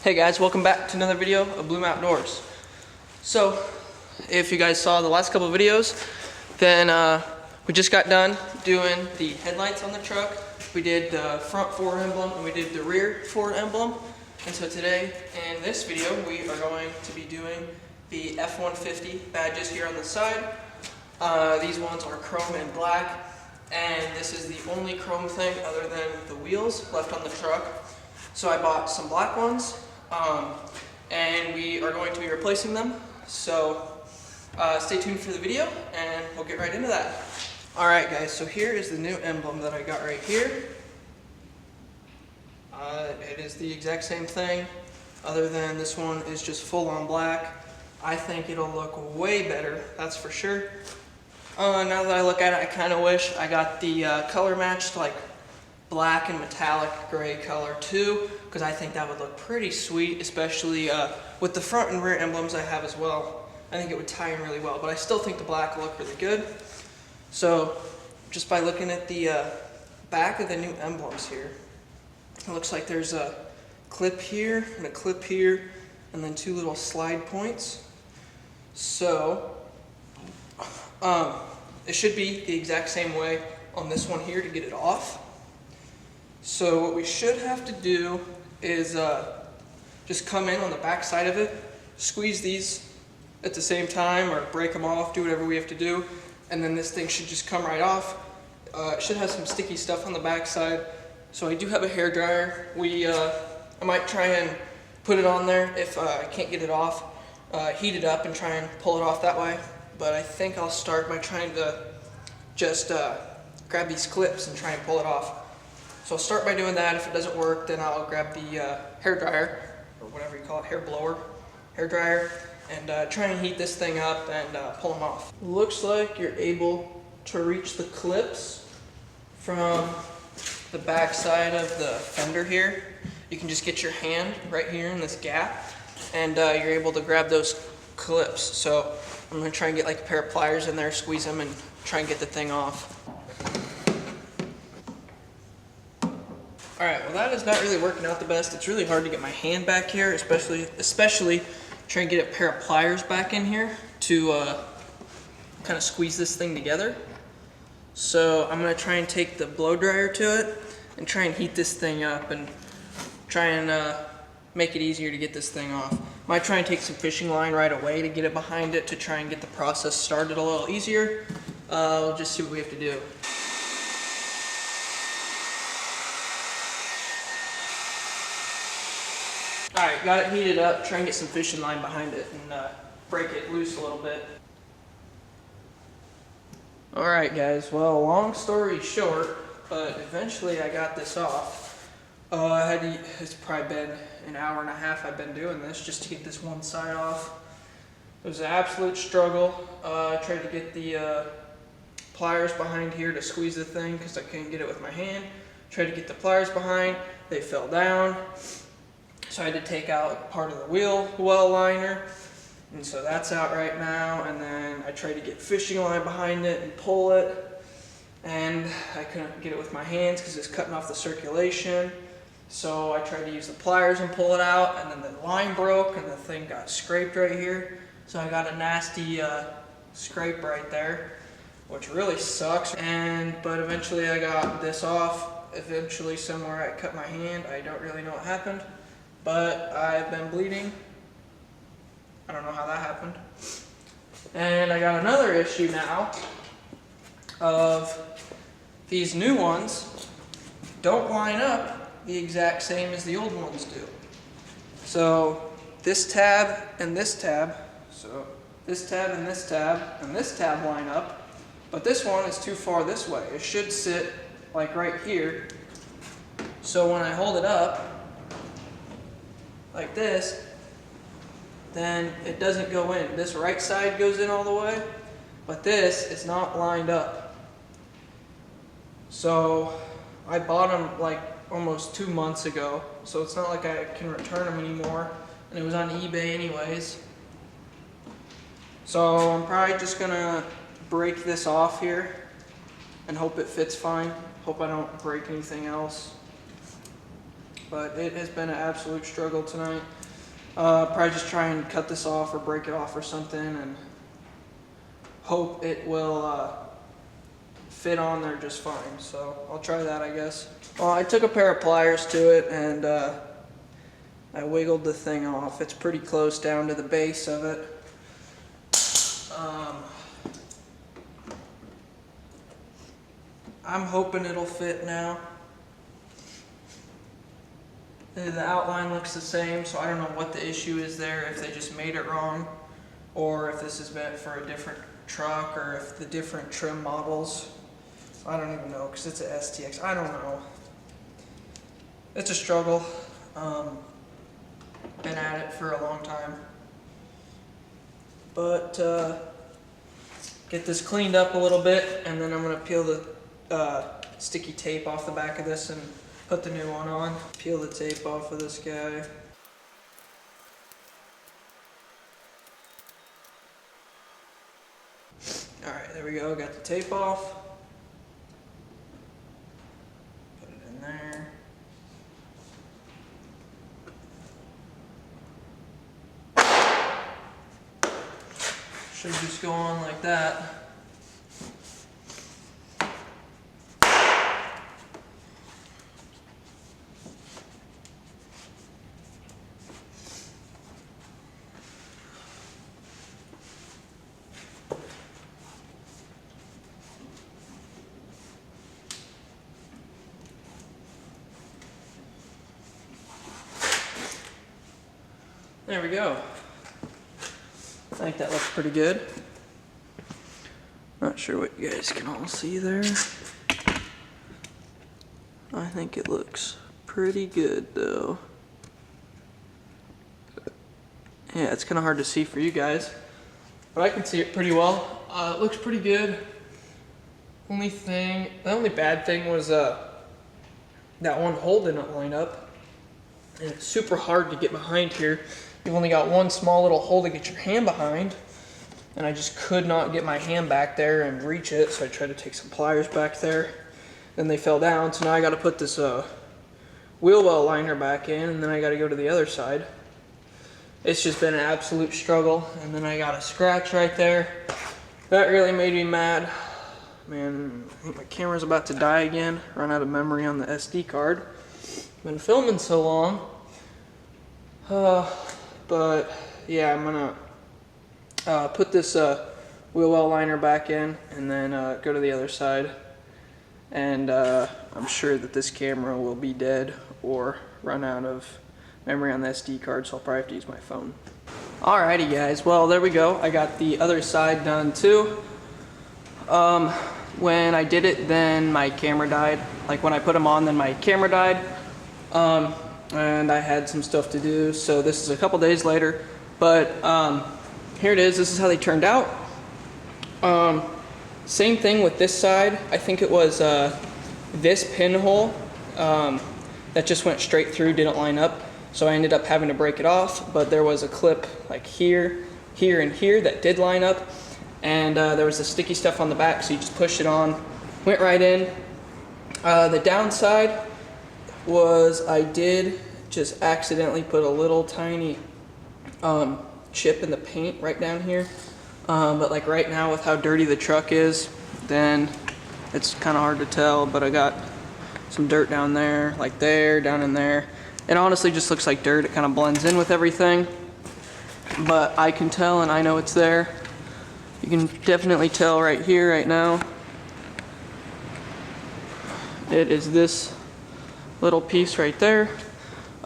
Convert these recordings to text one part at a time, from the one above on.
Hey guys, welcome back to another video of Bloom Outdoors. So, if you guys saw the last couple of videos, then we just got done doing the headlights on the truck. We did the front forward emblem and we did the rear forward emblem. And so today, in this video, we are going to be doing the F-150 badges here on the side. These ones are chrome and black, and this is the only chrome thing other than the wheels left on the truck. So I bought some black ones, and we are going to be replacing them. So stay tuned for the video, and we'll get right into that. Alright guys, so here is the new emblem that I got right here. It is the exact same thing, other than this one is just full on black. I think it'll look way better, that's for sure. Now that I look at it, I kind of wish I got the color matched, like black and metallic gray color too, because I think that would look pretty sweet, especially with the front and rear emblems I have as well. I think it would tie in really well, but I still think the black will look really good. So just by looking at the back of the new emblems here, it looks like there's a clip here and a clip here, and then two little slide points. So it should be the exact same way on this one here to get it off. So what we should have to do is just come in on the back side of it, squeeze these at the same time or break them off, do whatever we have to do, and then this thing should just come right off. It should have some sticky stuff on the back side. So I do have a hair dryer. I might try and put it on there if I can't get it off, heat it up and try and pull it off that way. But I think I'll start by trying to just grab these clips and try and pull it off. So I'll start by doing that. If it doesn't work, then I'll grab the hair dryer, or whatever you call it, hair blower, hair dryer, and try and heat this thing up and pull them off. Looks like you're able to reach the clips from the back side of the fender here. You can just get your hand right here in this gap, and you're able to grab those clips. So I'm going to try and get like a pair of pliers in there, squeeze them, and try and get the thing off. Alright, well that is not really working out the best. It's really hard to get my hand back here, especially trying to get a pair of pliers back in here to kind of squeeze this thing together. So I'm going to try and take the blow dryer to it and try and heat this thing up and try and make it easier to get this thing off. Might try and take some fishing line right away to get it behind it to try and get the process started a little easier. We'll just see what we have to do. Alright, got it heated up, try and get some fishing line behind it and break it loose a little bit. Alright guys, well long story short, but eventually I got this off. It's probably been an hour and a half I've been doing this just to get this one side off. It was an absolute struggle. I tried to get the pliers behind here to squeeze the thing because I couldn't get it with my hand. Tried to get the pliers behind, they fell down. So I had to take out part of the wheel well liner, and so that's out right now. And then I tried to get fishing line behind it and pull it, and I couldn't get it with my hands because it's cutting off the circulation. So I tried to use the pliers and pull it out, and then the line broke and the thing got scraped right here. So I got a nasty scrape right there, which really sucks. But eventually I got this off. Eventually somewhere I cut my hand. I don't really know what happened, but I've been bleeding. I don't know how that happened. And I got another issue now of these new ones don't line up the exact same as the old ones do. So this tab and this tab, so this tab and this tab and this tab line up, but this one is too far this way. It should sit like right here. So when I hold it up like this, then it doesn't go in. This right side goes in all the way, but this is not lined up. So I bought them like almost 2 months ago, so it's not like I can return them anymore, and it was on eBay anyways. So I'm probably just gonna break this off here and hope it fits fine. Hope I don't break anything else. but it has been an absolute struggle tonight. Probably just try and cut this off or break it off or something and hope it will fit on there just fine. So I'll try that, I guess. Well, I took a pair of pliers to it and I wiggled the thing off. It's pretty close down to the base of it. I'm hoping it'll fit now. The outline looks the same, so I don't know what the issue is there, if they just made it wrong, or if this is meant for a different truck, or if the different trim models. I don't even know, because it's a STX. I don't know. It's a struggle. Been at it for a long time. But get this cleaned up a little bit, and then I'm going to peel the sticky tape off the back of this and put the new one on. Peel the tape off of this guy. Alright, there we go. Got the tape off. Put it in there. Should just go on like that. There we go. I think that looks pretty good. Not sure what you guys can all see there. I think it looks pretty good though. Yeah, it's kind of hard to see for you guys, but I can see it pretty well. It looks pretty good. The only bad thing was that one hole didn't line up. And it's super hard to get behind here. You've only got one small little hole to get your hand behind, and I just could not get my hand back there and reach it, so I tried to take some pliers back there. Then they fell down, so now I got to put this wheel well liner back in, and then I got to go to the other side. It's just been an absolute struggle, and then I got a scratch right there. That really made me mad. Man, I think my camera's about to die again. Run out of memory on the SD card. Been filming so long. But yeah, I'm gonna put this wheel well liner back in and then go to the other side. And I'm sure that this camera will be dead or run out of memory on the SD card, so I'll probably have to use my phone. Alrighty guys, well there we go. I got the other side done too. When I did it, then my camera died. Like when I put them on, then my camera died. And I had some stuff to do, so this is a couple days later, but here it is. This is how they turned out. Same thing with this side. I think it was this pinhole that just went straight through, didn't line up, so I ended up having to break it off, but there was a clip like here, here, and here that did line up, and there was the sticky stuff on the back, so you just pushed it on, went right in. The downside was I did just accidentally put a little tiny chip in the paint right down here, but like right now with how dirty the truck is, then it's kind of hard to tell, but I got some dirt down there, like there, down in there. It honestly just looks like dirt. It kind of blends in with everything, but I can tell and I know it's there. You can definitely tell right here, right now. It is this little piece right there.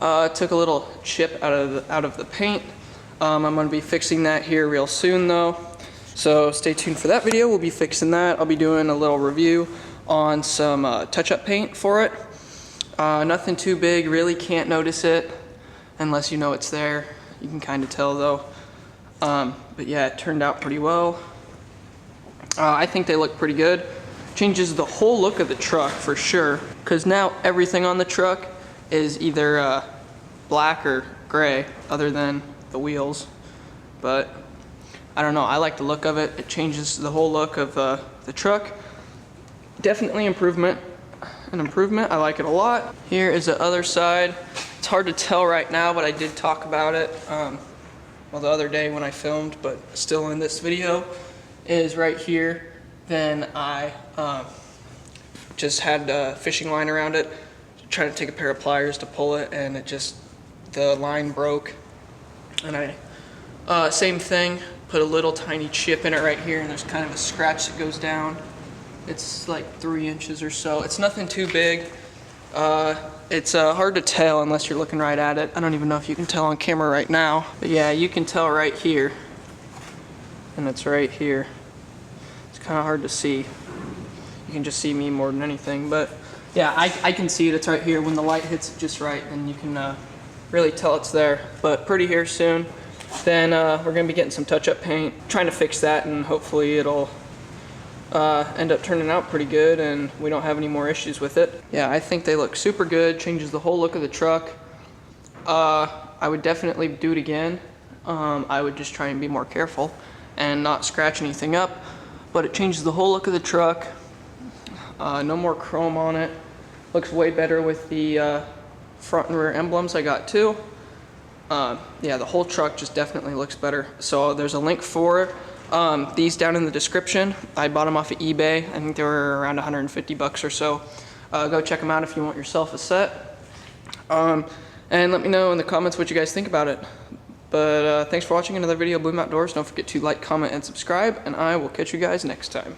Took a little chip out of the paint. I'm going to be fixing that here real soon though, so stay tuned for that video. We'll be fixing that. I'll be doing a little review on some touch-up paint for it. Nothing too big, really can't notice it unless you know it's there. You can kind of tell though. But yeah, it turned out pretty well. I think they look pretty good. Changes the whole look of the truck for sure, because now everything on the truck is either black or gray other than the wheels. But I don't know, I like the look of it. It changes the whole look of the truck. Definitely improvement, an improvement. I like it a lot. Here is the other side. It's hard to tell right now, but I did talk about it well, the other day when I filmed, but still in this video, is right here. Then I just had a fishing line around it, trying to take a pair of pliers to pull it, and the line broke. And same thing, put a little tiny chip in it right here, and there's kind of a scratch that goes down. It's like 3 inches or so. It's nothing too big. It's hard to tell unless you're looking right at it. I don't even know if you can tell on camera right now. But yeah, you can tell right here. And it's right here. It's kind of hard to see. You can just see me more than anything. But yeah, I can see it. It's right here. When the light hits it just right, then you can really tell it's there. But pretty here soon. Then we're going to be getting some touch-up paint. Trying to fix that, and hopefully it'll end up turning out pretty good and we don't have any more issues with it. Yeah, I think they look super good. Changes the whole look of the truck. I would definitely do it again. I would just try and be more careful and not scratch anything up, but it changes the whole look of the truck. No more chrome on it. Looks way better with the front and rear emblems I got too. Yeah, the whole truck just definitely looks better. So there's a link for these down in the description. I bought them off of eBay. I think they were around 150 bucks or so. Go check them out if you want yourself a set. And let me know in the comments what you guys think about it. But thanks for watching another video of Bloom Outdoors. Don't forget to like, comment, and subscribe, and I will catch you guys next time.